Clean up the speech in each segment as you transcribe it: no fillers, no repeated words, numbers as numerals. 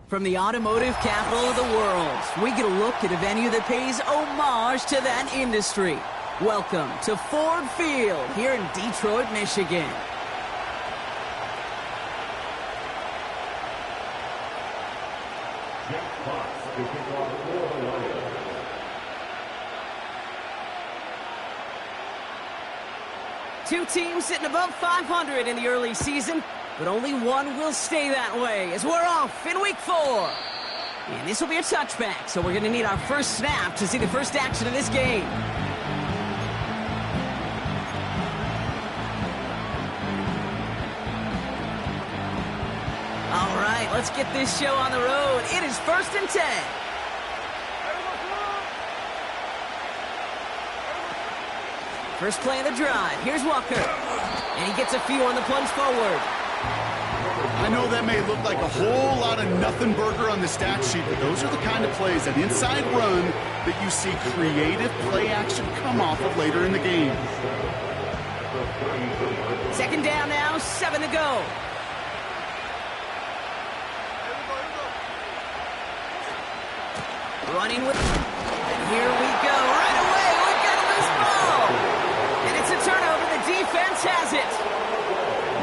From the automotive capital of the world, we get a look at a venue that pays homage to that industry. Welcome to Ford Field here in Detroit, Michigan. Two teams sitting above 500 in the early season, but only one will stay that way as we're off in week 4. And this will be a touchback, so we're going to need our first snap to see the first action of this game. All right, let's get this show on the road. It is 1st and 10. First play of the drive. Here's Walker. And he gets a few on the plunge forward. I know that may look like a whole lot of nothing burger on the stat sheet, but those are the kind of plays, that inside run, that you see creative play action come off of later in the game. Second down now, 7 to go. Running with... And here we go. Right away, we've got a loose ball. And it's a turnover. The defense has it.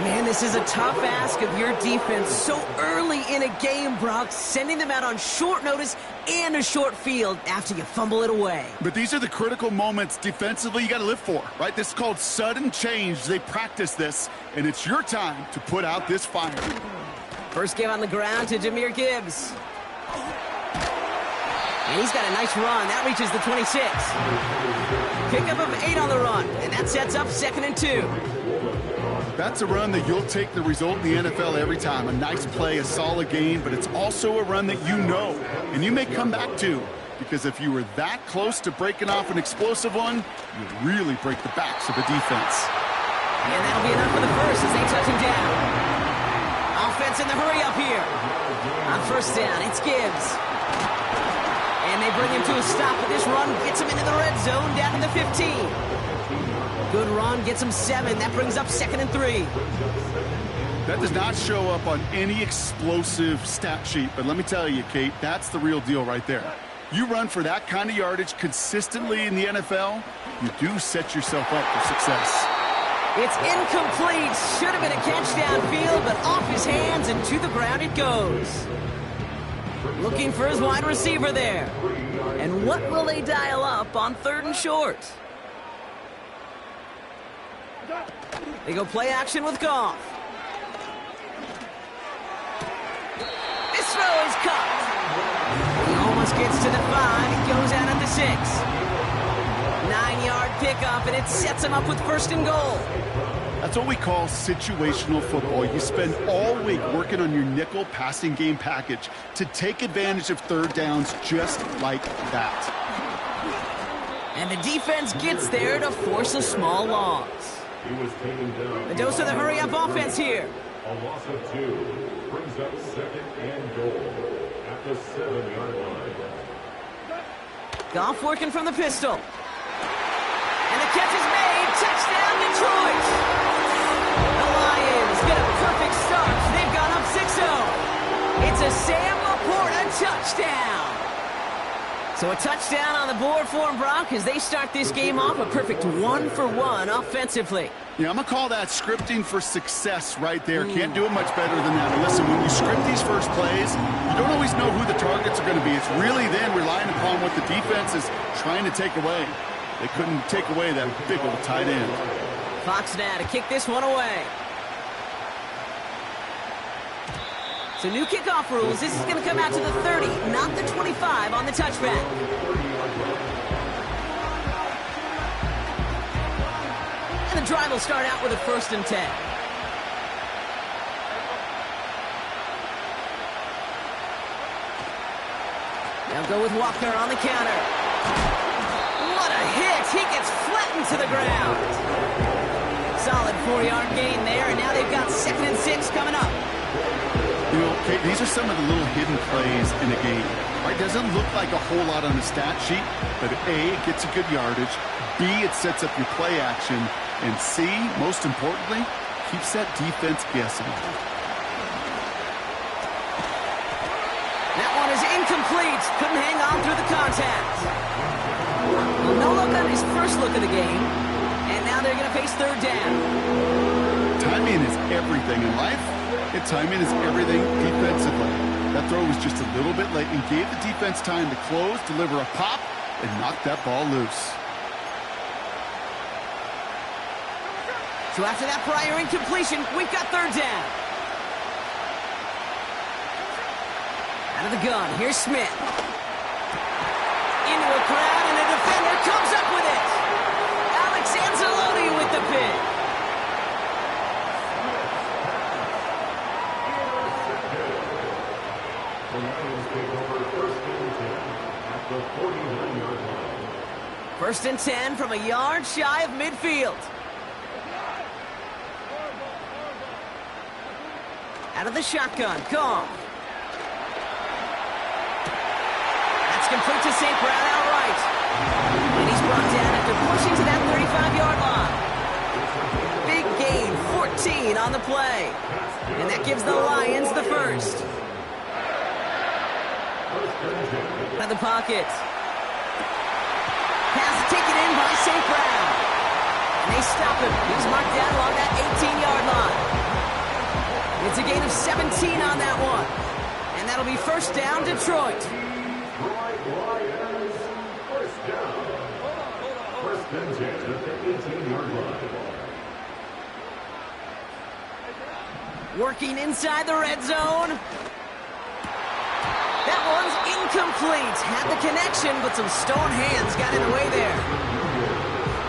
Man, this is a tough ask of your defense so early in a game, Brock, sending them out on short notice and a short field after you fumble it away. But these are the critical moments defensively you got to live for, right? This is called sudden change. They practice this, and it's your time to put out this fire. First give on the ground to Jahmyr Gibbs. And he's got a nice run. That reaches the 26. Pickup of 8 on the run, and that sets up 2nd and 2. That's a run that you'll take the result in the NFL every time. A nice play, a solid gain, but it's also a run that you know, and you may come back to, because if you were that close to breaking off an explosive one, you really break the backs of the defense. And that'll be enough for the first as they touch him down. Offense in the hurry up here. On first down, it's Gibbs. And they bring him to a stop, but this run gets him into the red zone down to the 15. Good run, gets him 7. That brings up 2nd and 3. That does not show up on any explosive stat sheet, but let me tell you, Kate, that's the real deal right there. You run for that kind of yardage consistently in the NFL, you do set yourself up for success. It's incomplete. Should have been a catch downfield, but off his hands and to the ground it goes. Looking for his wide receiver there. And what will they dial up on 3rd and short? They go play action with Goff. This throw is caught. He almost gets to the 5. He goes out at the 6. 9-yard pickup, and it sets him up with 1st and goal. That's what we call situational football. You spend all week working on your nickel passing game package to take advantage of 3rd downs just like that. And the defense gets there to force a small loss. A dose of the hurry-up offense here. A loss of 2 brings up 2nd and goal at the 7-yard line. Goff working from the pistol. And the catch is made. Touchdown, Detroit. The Lions get a perfect start. They've gone up 6-0. It's a Sam Laporta touchdown. So a touchdown on the board for them, Brock, as they start this game off a perfect 1-for-1 offensively. Yeah, I'm going to call that scripting for success right there. Can't do it much better than that. And listen, when you script these first plays, you don't always know who the targets are going to be. It's really then relying upon what the defense is trying to take away. They couldn't take away that big old tight end. Fox now to kick this one away. So new kickoff rules. This is going to come out to the 30, not the 25 on the touchback. And the drive will start out with a 1st and 10. They'll go with Walker on the counter. What a hit! He gets flattened to the ground. Solid 4-yard gain there, and now they've got 2nd and 6 coming up. You know, Kate, these are some of the little hidden plays in a game. Right? Doesn't look like a whole lot on the stat sheet, but A, it gets a good yardage. B, it sets up your play action. And C, most importantly, keeps that defense guessing. incomplete. Couldn't hang on through the contact. Well, no look on his first look of the game. And now they're going to face third down. Timing is everything in life, and timing is everything defensively. That throw was just a little bit late and gave the defense time to close, deliver a pop, and knock that ball loose. So after that prior incompletion, we've got third down. Out of the gun, here's Smith. Into a crowd, and the defender comes up with it. Alex Anzalone with the pick. The Lions take over first and 10 at the 49-yard line. First and 10 from a yard shy of midfield. Out of the shotgun, Goff. That's complete to St. Brown outright. And he's brought down after pushing to that 35-yard line. Big gain, 14 on the play. And that gives the Lions the first. Out of the pocket. Pass taken in by St. Brown. And they stop him. He's marked down along that 18-yard line. It's a gain of 17 on that one. And that'll be first down, Detroit. Lions, first down. First and 10 at the 18-yard line. Working inside the red zone. That one's incomplete. Had the connection, but some stone hands got in the way there.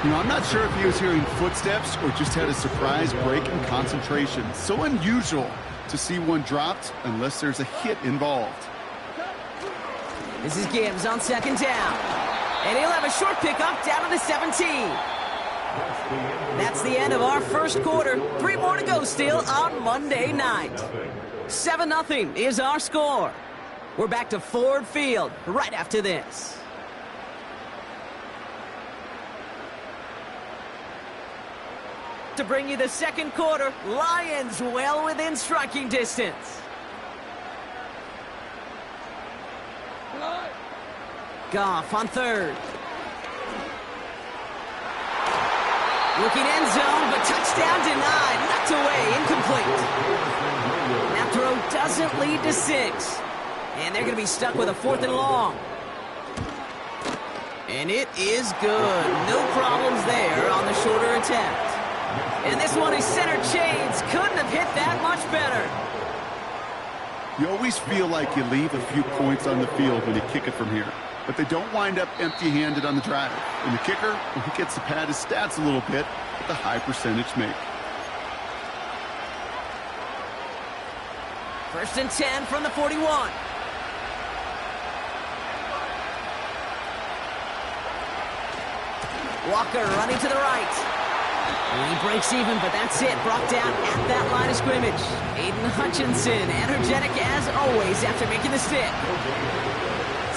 You know, I'm not sure if he was hearing footsteps or just had a surprise break in concentration. So unusual to see one dropped unless there's a hit involved. This is Gibbs on second down. And he'll have a short pickup down to the 17. That's the end of our first quarter. 3 more to go still on Monday night. 7-0 is our score. We're back to Ford Field right after this. To bring you the second quarter, Lions well within striking distance. Goff on third. Looking end zone, but touchdown denied. Knocked away, incomplete. That throw doesn't lead to 6. And they're going to be stuck with a 4th and long. And it is good. No problems there on the shorter attempt. And this one is center chains. Couldn't have hit that much better. You always feel like you leave a few points on the field when you kick it from here. But they don't wind up empty-handed on the drive. And the kicker, well, he gets to pad his stats a little bit with a high percentage make. First and 10 from the 41. Walker running to the right. And he breaks even, but that's it. Brought down at that line of scrimmage. Aiden Hutchinson, energetic as always after making the stick.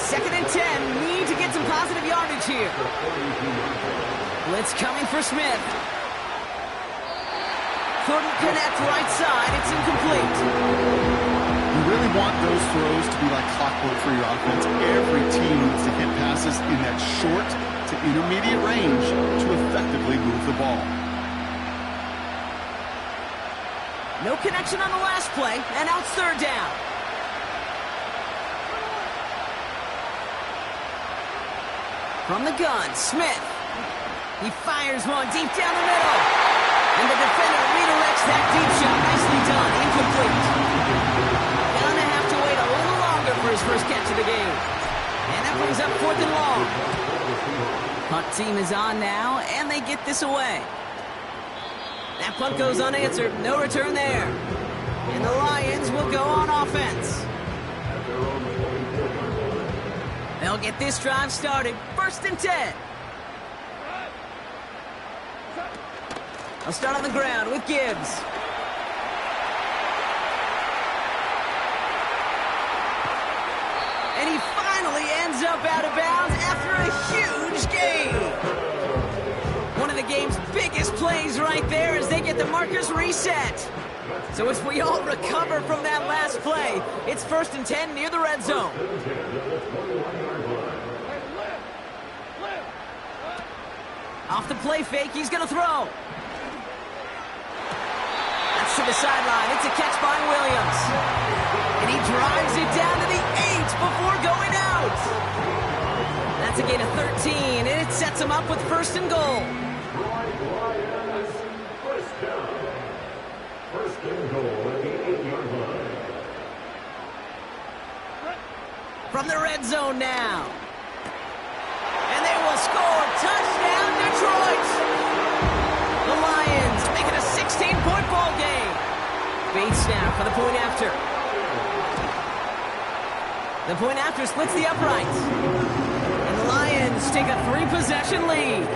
Second and 10. Need to get some positive yardage here. Blitz coming for Smith. Couldn't connect right side. It's incomplete. You really want those throws to be like clockwork for your offense. Every team needs to hit passes in that short to intermediate range to effectively move the ball. No connection on the last play, and now it's third down. From the gun, Smith. He fires one deep down the middle. And the defender redirects that deep shot. Nicely done. Incomplete. Gonna have to wait a little longer for his first catch of the game. And that brings up 4th and long. Punt team is on now, and they get this away. That punt goes unanswered. No return there. And the Lions will go on offense. They'll get this drive started. First and 10. I'll start on the ground with Gibbs. And he finally ends up out of bounds after a huge gain. One of the game's biggest plays right there as they get the markers reset. So as we all recover from that last play, it's 1st and 10 near the red zone. Off the play fake, he's going to throw. That's to the sideline. It's a catch by Williams. And he drives it down to the 8 before going out. That's a gain of 13, and it sets him up with 1st and goal. First and goal at the 8-yard line. From the red zone now. And they will score. Touchdown, Detroit! The Lions make it a 16-point ball game. Bates now for the point after. The point after splits the uprights. And the Lions take a 3-possession lead.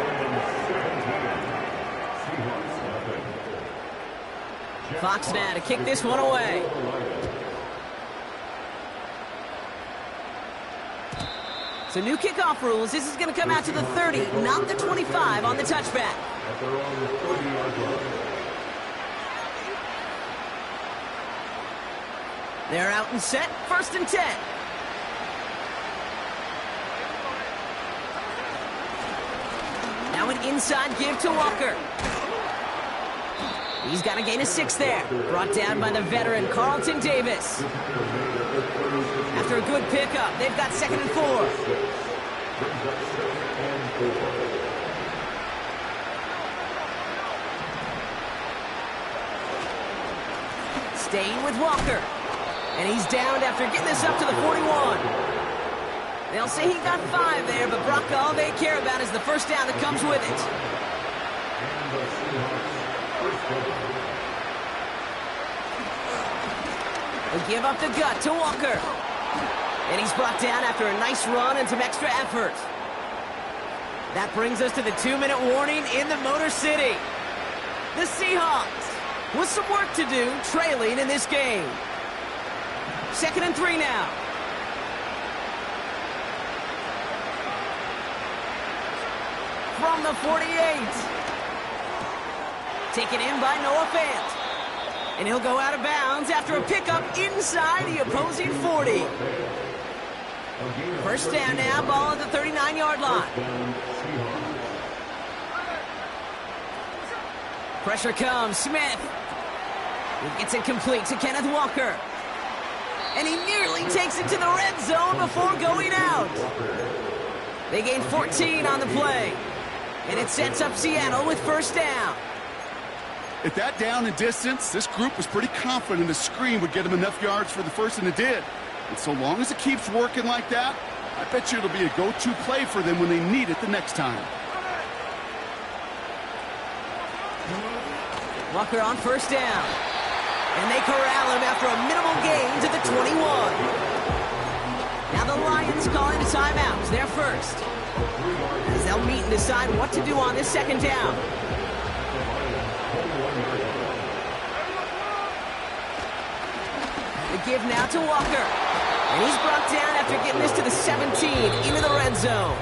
Fox now to kick this one away. So new kickoff rules. This is going to come out to the 30, not the 25 on the touchback. They're out and set. 1st and 10. Now an inside give to Walker. He's got a gain of 6 there. Brought down by the veteran, Carlton Davis. After a good pickup, they've got 2nd and 4. Staying with Walker. And he's downed after getting this up to the 41. They'll say he got 5 there, but Brock, all they care about is the 1st down that comes with it. They give up the gut to Walker. And he's brought down after a nice run and some extra effort. That brings us to the 2-minute warning in the Motor City. The Seahawks with some work to do, trailing in this game. 2nd and 3 now. From the 48. Taken in by Noah Fant. And he'll go out of bounds after a pickup inside the opposing 40. 1st down now, ball at the 39-yard line. Pressure comes, Smith. He gets it complete to Kenneth Walker. And he nearly takes it to the red zone before going out. They gain 14 on the play. And it sets up Seattle with 1st down. At that down and distance, this group was pretty confident the screen would get them enough yards for the 1st, and it did. And so long as it keeps working like that, I bet you it'll be a go-to play for them when they need it the next time. Walker on 1st down. And they corral him after a minimal gain to the 21. Now the Lions calling a timeout. They're first. As they'll meet and decide what to do on this 2nd down. The give now to Walker. And he's brought down after getting this to the 17 into the red zone.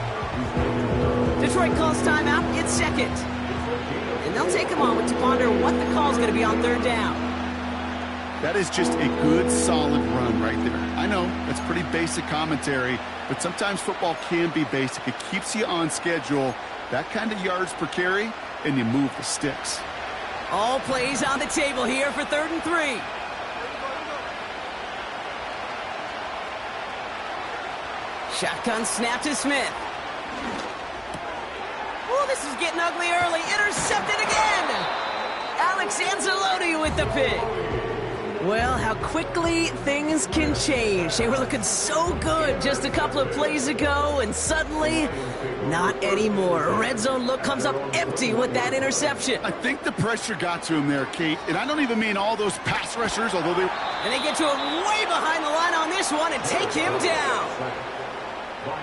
Detroit calls timeout. It's 2nd. And they'll take a moment to ponder what the call is going to be on 3rd down. That is just a good, solid run right there. I know, that's pretty basic commentary, but sometimes football can be basic. It keeps you on schedule, that kind of yards per carry, and you move the sticks. All plays on the table here for 3rd and 3. Shotgun snap to Smith. Oh, this is getting ugly early. Intercepted again. Alex Anzalone with the pick. Well, how quickly things can change. They were looking so good just a couple of plays ago, and suddenly, not anymore. A red zone look comes up empty with that interception. I think the pressure got to him there, Kate, and I don't even mean all those pass rushers, although they... And they get to him way behind the line on this one and take him down.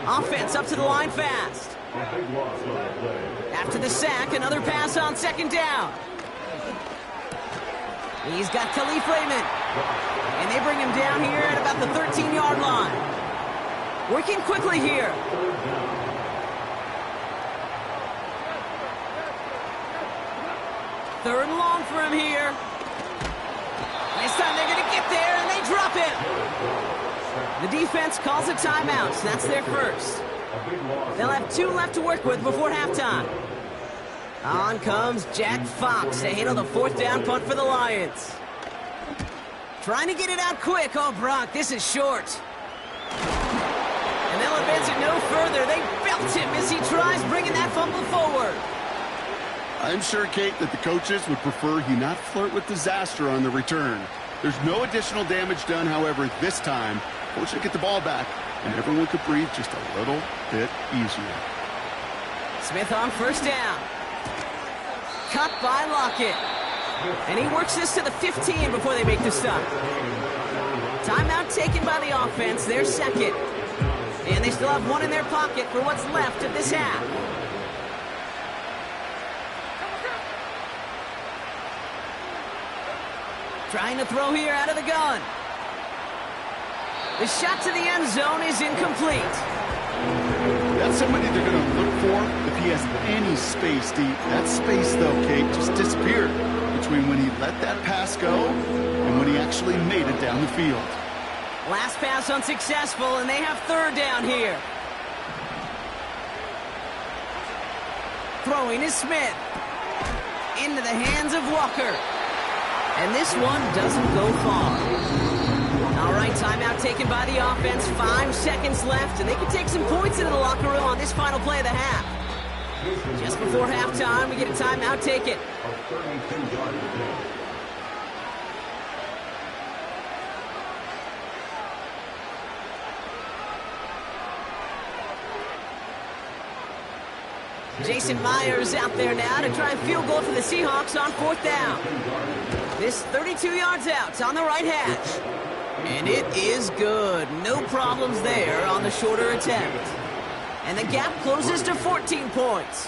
Offense up to the line fast. After the sack, another pass on 2nd down. He's got Khalif Raymond. And they bring him down here at about the 13-yard line. Working quickly here. Third and long for him here. This time they're going to get there, and they drop it. The defense calls a timeout, so that's their first. They'll have 2 left to work with before halftime. On comes Jack Fox to handle the 4th down punt for the Lions. Trying to get it out quick. Oh, Brock, this is short. And they'll advance it no further. They belt him as he tries bringing that fumble forward. I'm sure, Kate, that the coaches would prefer he not flirt with disaster on the return. There's no additional damage done, however, this time. Coach should get the ball back, and everyone could breathe just a little bit easier. Smith on 1st down. Cut by Lockett. And he works this to the 15 before they make the stop. Timeout taken by the offense, their second. And they still have 1 in their pocket for what's left of this half. Trying to throw here out of the gun. The shot to the end zone is incomplete. That's somebody they're going to look for if he has any space deep. That space, though, Kate, just disappeared between when he let that pass go and when he actually made it down the field. Last pass unsuccessful, and they have 3rd down here. Throwing is Smith. Into the hands of Walker. And this one doesn't go far. All right, timeout taken by the offense. 5 seconds left, and they can take some points into the locker room on this final play of the half. Just before halftime, we get a timeout taken. Jason Myers out there now to try and field goal for the Seahawks on 4th down. This 32 yards out. It's on the right hash. And it is good. No problems there on the shorter attempt. And the gap closes to 14 points.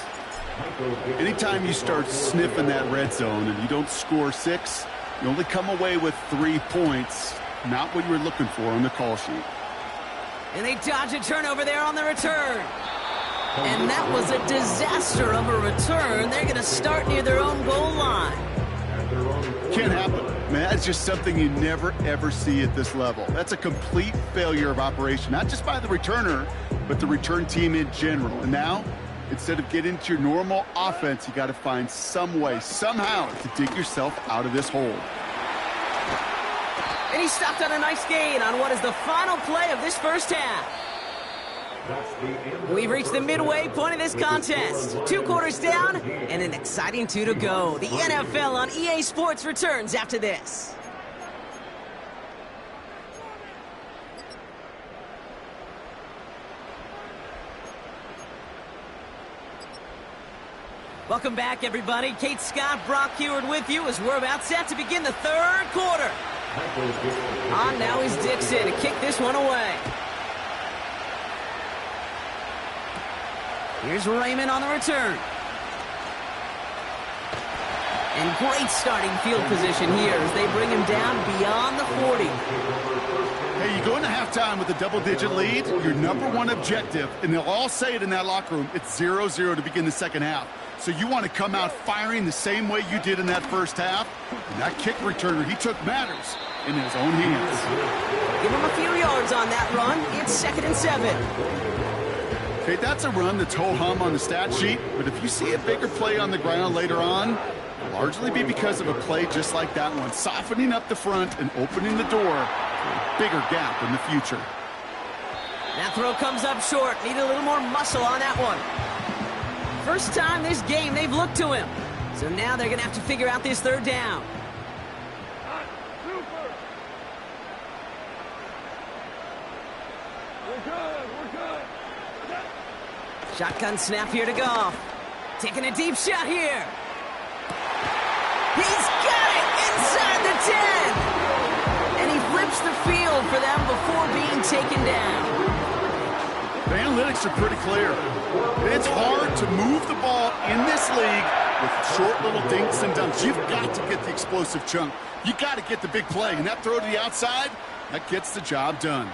Anytime you start sniffing that red zone and you don't score 6, you only come away with 3 points. Not what you were looking for on the call sheet. And they dodge a turnover there on the return. And that was a disaster of a return. They're going to start near their own goal line. Can't happen. Man, that's just something you never, ever see at this level. That's a complete failure of operation, not just by the returner, but the return team in general. And now, instead of getting into your normal offense, you got to find some way, somehow, to dig yourself out of this hole. And he stopped on a nice gain on what is the final play of this first half. We've reached the midway point of this contest. 2 quarters down and an exciting 2 to go. The NFL on EA Sports returns after this. Welcome back, everybody. Kate Scott, Brock Huard with you as we're about set to begin the 3rd quarter. On now is Dixon to kick this one away. Here's Raymond on the return. And great starting field position here as they bring him down beyond the 40. Hey, you go into halftime with a double-digit lead, your #1 objective, and they'll all say it in that locker room, it's 0-0 to begin the second half. So you want to come out firing the same way you did in that first half. And that kick returner, he took matters in his own hands. Give him a few yards on that run. It's 2nd and 7. Okay, that's a run that's ho-hum on the stat sheet, but if you see a bigger play on the ground later on, it'll largely be because of a play just like that one, softening up the front and opening the door for a bigger gap in the future. That throw comes up short. Need a little more muscle on that one. First time this game they've looked to him. So now they're going to have to figure out this 3rd down. Shotgun snap here to Goff. Taking a deep shot here. He's got it inside the 10. And he flips the field for them before being taken down. The analytics are pretty clear. It's hard to move the ball in this league with short little dinks and dunks. You've got to get the explosive chunk. You got to get the big play. And that throw to the outside, that gets the job done.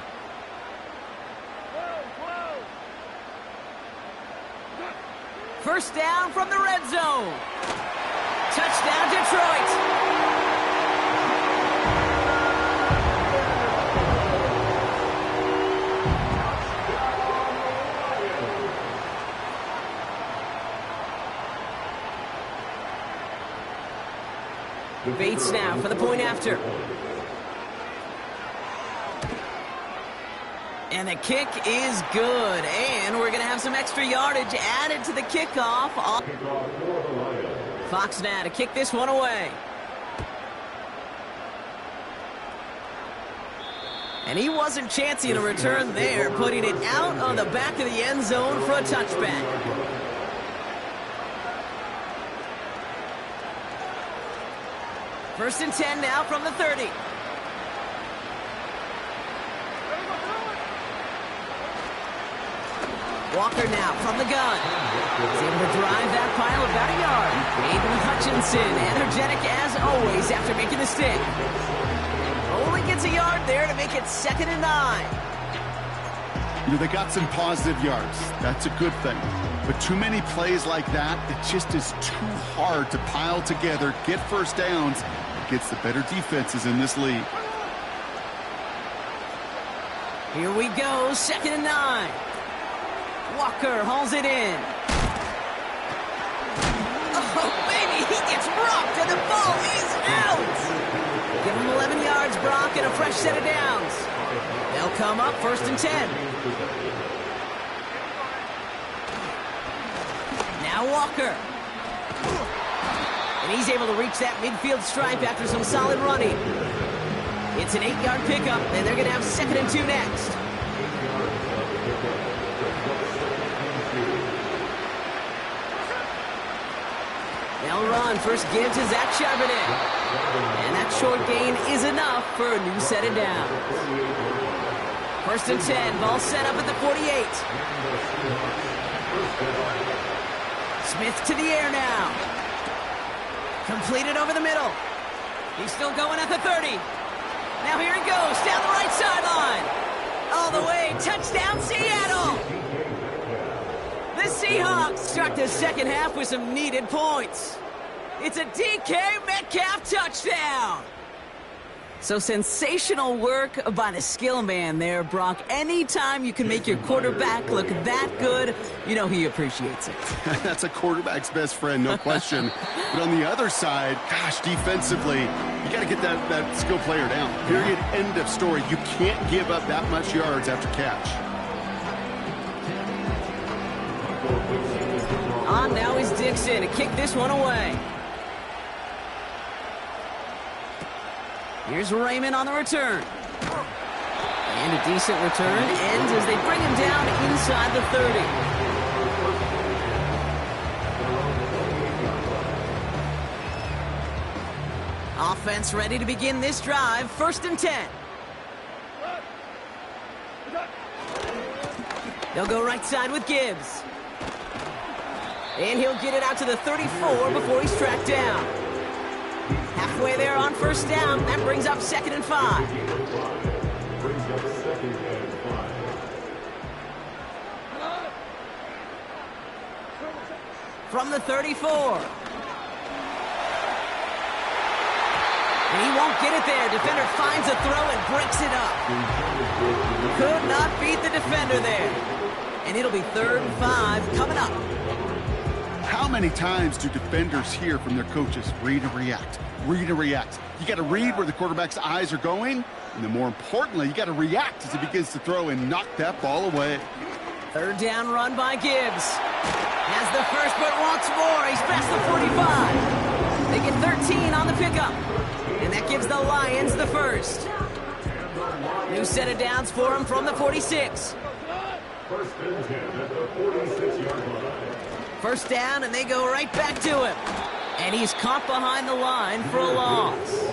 First down from the red zone. Touchdown, Detroit. Bates now for the point after. And the kick is good. And we're going to have some extra yardage added to the kickoff. Fox now to kick this one away. And he wasn't chancing a return there, putting it out on the back of the end zone for a touchback. First and 10 now from the 30. Walker now from the gun. He's able to drive that pile about a yard. Aiden Hutchinson, energetic as always after making the stick. Only gets a yard there to make it 2nd and 9. You know, they got some positive yards. That's a good thing. But too many plays like that, it just is too hard to pile together, get first downs, against the better defenses in this league. Here we go, 2nd and 9. Walker hauls it in. Oh, baby, he gets rocked and the ball is out. Give him 11 yards, Brock, and a fresh set of downs. They'll come up 1st and 10. Now Walker. And he's able to reach that midfield stripe after some solid running. It's an 8-yard pickup, and they're going to have 2nd and 2 next. They'll run. First give to Zach Charbonnet. And that short gain is enough for a new set of downs. 1st and 10. Ball set up at the 48. Smith to the air now. Completed over the middle. He's still going at the 30. Now here he goes down the right sideline. All the way. Touchdown, Seattle. The Seahawks start the second half with some needed points. It's a DK Metcalf touchdown. So sensational work by the skill man there, Brock. Anytime you can make your quarterback look that good, you know he appreciates it. That's a quarterback's best friend, no question. But on the other side, gosh, defensively, you got to get that skill player down. Period, end of story. You can't give up that much yards after catch. On now is Dixon to kick this one away. Here's Raymond on the return. And a decent return ends as they bring him down inside the 30. Offense ready to begin this drive. 1st and 10. They'll go right side with Gibbs. And he'll get it out to the 34 before he's tracked down. Halfway there on 1st down. That brings up 2nd and 5. From the 34. And he won't get it there. Defender finds a throw and breaks it up. Could not beat the defender there. And it'll be 3rd and 5 coming up. How many times do defenders hear from their coaches, read and react, read and react? You got to read where the quarterback's eyes are going, and then more importantly, you got to react as he begins to throw and knock that ball away. 3rd down run by Gibbs. Has the first, but wants more. He's past the 45. They get 13 on the pickup, and that gives the Lions the first. New set of downs for him from the 46. 1st and 10 at the 46-yard line. 1st down, and they go right back to him. And he's caught behind the line for a loss.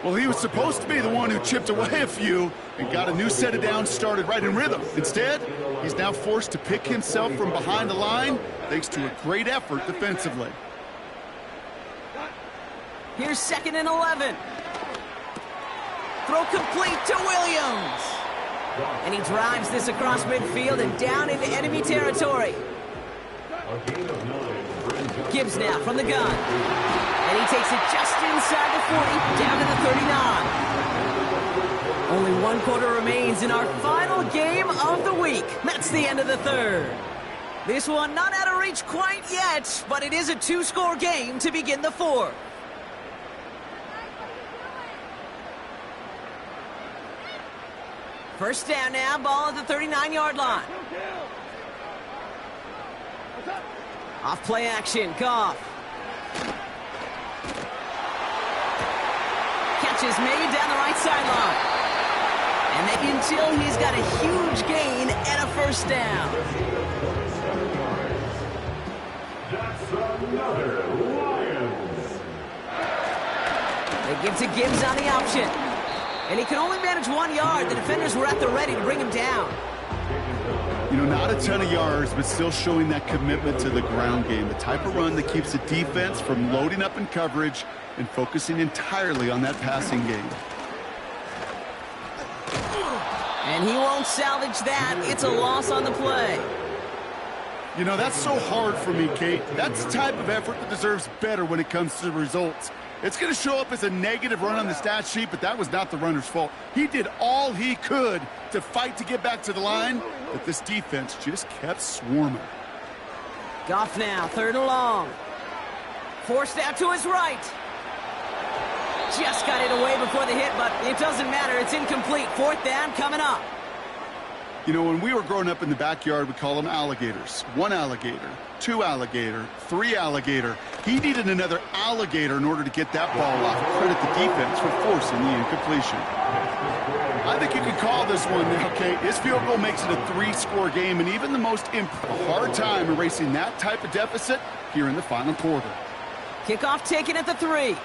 Well, he was supposed to be the one who chipped away a few and got a new set of downs started right in rhythm. Instead, he's now forced to pick himself from behind the line thanks to a great effort defensively. Here's 2nd and 11. Throw complete to Williams. And he drives this across midfield and down into enemy territory. Gibbs now from the gun. And he takes it just inside the 40, down to the 39. Only 1 quarter remains in our final game of the week. That's the end of the 3rd. This one not out of reach quite yet, but it is a 2-score game to begin the 4th. First down now, ball at the 39-yard line. Off play action, Goff. Catch is made down the right sideline. And until he's got a huge gain and a first down. That's another Lions. They give to Gibbs on the option. And he can only manage 1 yard. The defenders were at the ready to bring him down. You know, not a ton of yards, but still showing that commitment to the ground game. The type of run that keeps the defense from loading up in coverage and focusing entirely on that passing game. And he won't salvage that. It's a loss on the play. You know, that's so hard for me, Kate. That's the type of effort that deserves better when it comes to the results. It's going to show up as a negative run on the stat sheet, but that was not the runner's fault. He did all he could to fight to get back to the line, but this defense just kept swarming. Goff now, 3rd and long. Forced out to his right. Just got it away before the hit, but it doesn't matter. It's incomplete. 4th down coming up. You know, when we were growing up in the backyard, we call them alligators. 1 alligator, 2 alligator, 3 alligator. He needed another alligator in order to get that ball off. Credit the defense for forcing the incompletion. I think you can call this one now, Kate. His field goal makes it a 3-score game, and even the most hard time erasing that type of deficit here in the final quarter. Kickoff taken at the 3.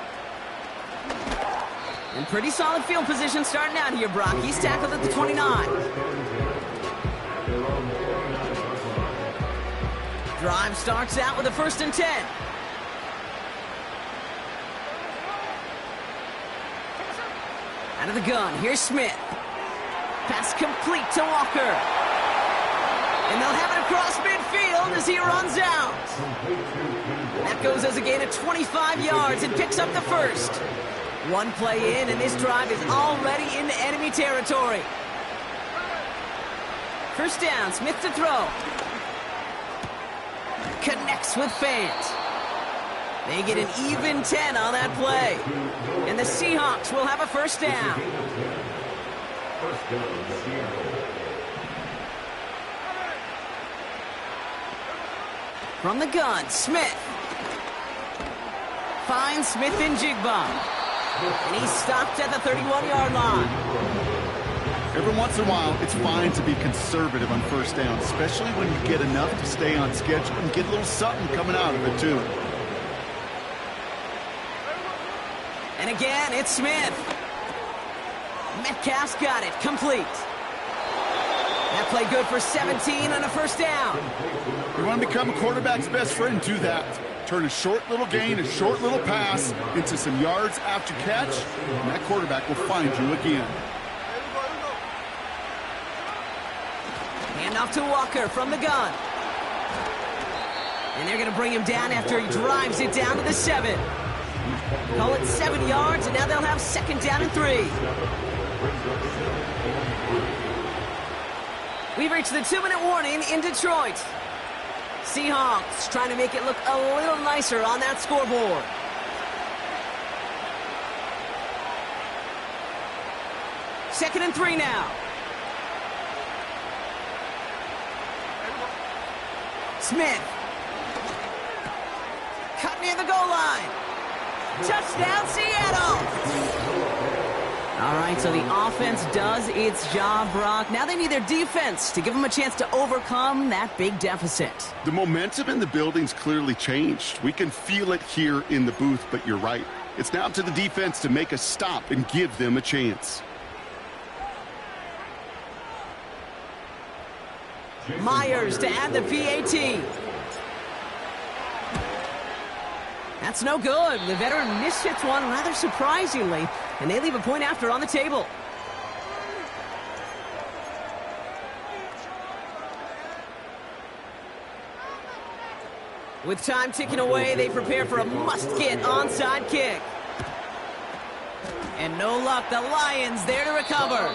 And pretty solid field position starting out here, Brock. He's tackled at the 29. Drive starts out with a 1st and 10. Out of the gun, here's Smith. Pass complete to Walker. And they'll have it across midfield as he runs out. That goes as a gain of 25 yards and picks up the 1st. 1 play in, and this drive is already into enemy territory. First down, Smith to throw. Connects with Fant. They get an even 10 on that play. And the Seahawks will have a first down. First down, Seattle. From the gun, Smith. Finds Smith and Jigba. And he's stopped at the 31-yard line. Every once in a while, it's fine to be conservative on first down, especially when you get enough to stay on schedule and get a little something coming out of it, too. And again, it's Smith. Metcalf's got it, complete. That play good for 17 on a first down. You want to become a quarterback's best friend, do that. Turn a short little gain, a short little pass into some yards after catch, and that quarterback will find you again. Hand off to Walker from the gun. And they're going to bring him down after he drives it down to the 7. Call it 7 yards, and now they'll have 2nd down and 3. We've reached the 2-minute warning in Detroit. Seahawks trying to make it look a little nicer on that scoreboard. Second and 3 now. Smith. Cut near the goal line. Touchdown, Seattle! All right, so the offense does its job, Brock. Now they need their defense to give them a chance to overcome that big deficit. The momentum in the building's clearly changed. We can feel it here in the booth, but you're right. It's now up to the defense to make a stop and give them a chance. Myers to add the PAT. That's no good. The veteran mishits one rather surprisingly, and they leave a point after on the table. With time ticking away, they prepare for a must-get onside kick. And no luck, the Lions there to recover.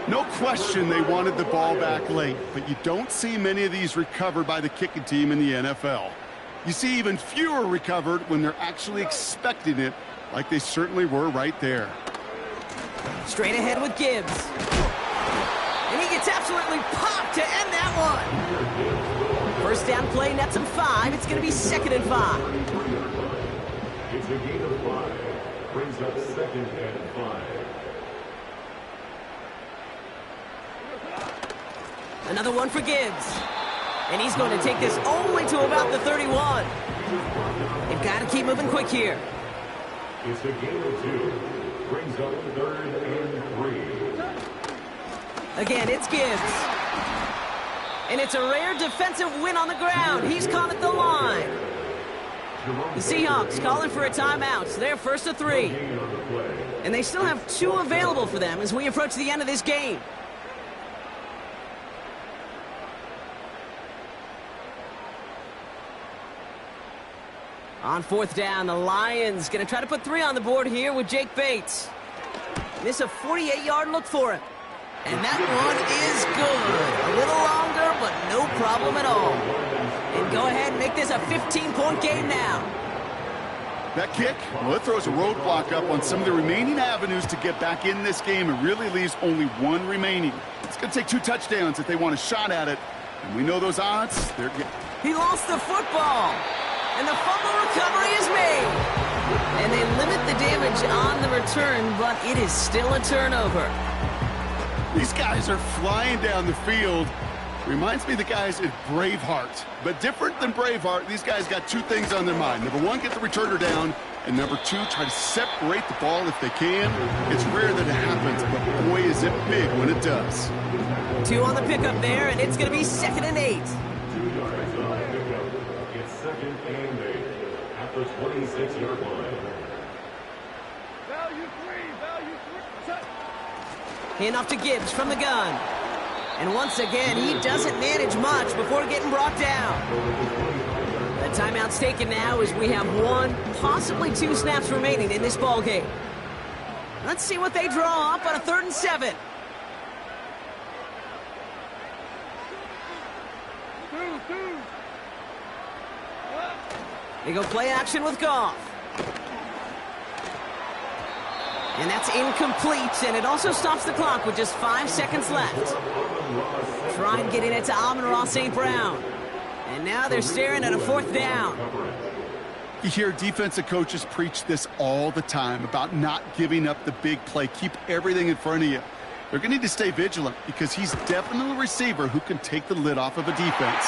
No question they wanted the ball back late, but you don't see many of these recovered by the kicking team in the NFL. You see even fewer recovered when they're actually expecting it, like they certainly were right there. Straight ahead with Gibbs. It's absolutely popped to end that one. First down play nets him 5. It's going to be 2nd and 5. It's a gain of 5. Brings up 2nd and 5. Another one for Gibbs. And he's going to take this only to about the 31. They've got to keep moving quick here. It's a gain of 2. Brings up 3rd and 3. Again, it's Gibbs. And it's a rare defensive win on the ground. He's caught at the line. The Seahawks calling for a timeout. So they're 1st and 3. And they still have 2 available for them as we approach the end of this game. On 4th down, the Lions going to try to put 3 on the board here with Jake Bates. And this is a 48-yard look for him. And that one is good. A little longer, but no problem at all. And go ahead and make this a 15-point game now. That kick, well, it throws a roadblock up on some of the remaining avenues to get back in this game and really leaves only 1 remaining. It's going to take 2 touchdowns if they want a shot at it. And we know those odds, they're getting... He lost the football. And the fumble recovery is made. And they limit the damage on the return, but it is still a turnover. These guys are flying down the field. Reminds me of the guys at Braveheart. But different than Braveheart, these guys got 2 things on their mind. Number 1, get the returner down. And number 2, try to separate the ball if they can. It's rare that it happens, but boy, is it big when it does. 2 on the pickup there, and it's going to be 2nd and 8. 2 yards on the pickup. It's 2nd and 8 at the 26-yard line. Value 3. Hand off to Gibbs from the gun. And once again, he doesn't manage much before getting brought down. The timeout's taken now as we have 1, possibly 2 snaps remaining in this ball game. Let's see what they draw up on a 3rd and 7. They go play action with Goff. And that's incomplete, and it also stops the clock with just 5 seconds left. Try and get it to Amon-Ra St. Brown. And now they're staring at a 4th down. You hear defensive coaches preach this all the time about not giving up the big play. Keep everything in front of you. They're going to need to stay vigilant because he's definitely a receiver who can take the lid off of a defense.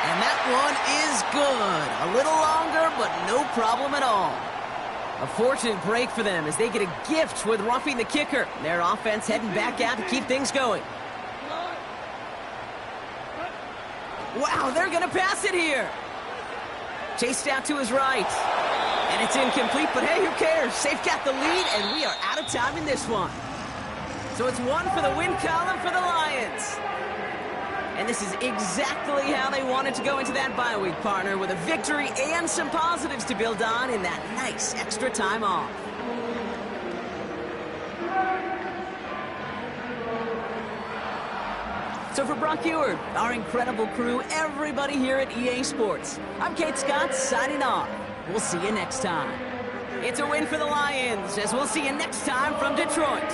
And that one is good. A little longer, but no problem at all. A fortunate break for them as they get a gift with roughing the kicker. Their offense heading back out to keep things going. Wow, they're going to pass it here. Chased out to his right. And it's incomplete, but hey, who cares? They've got the lead, and we are out of time in this one. So it's 1 for the win column for the Lions. And this is exactly how they wanted to go into that bye week, partner, with a victory and some positives to build on in that nice extra time off. So for Brock Eward, our incredible crew, everybody here at EA Sports, I'm Kate Scott signing off. We'll see you next time. It's a win for the Lions, as we'll see you next time from Detroit.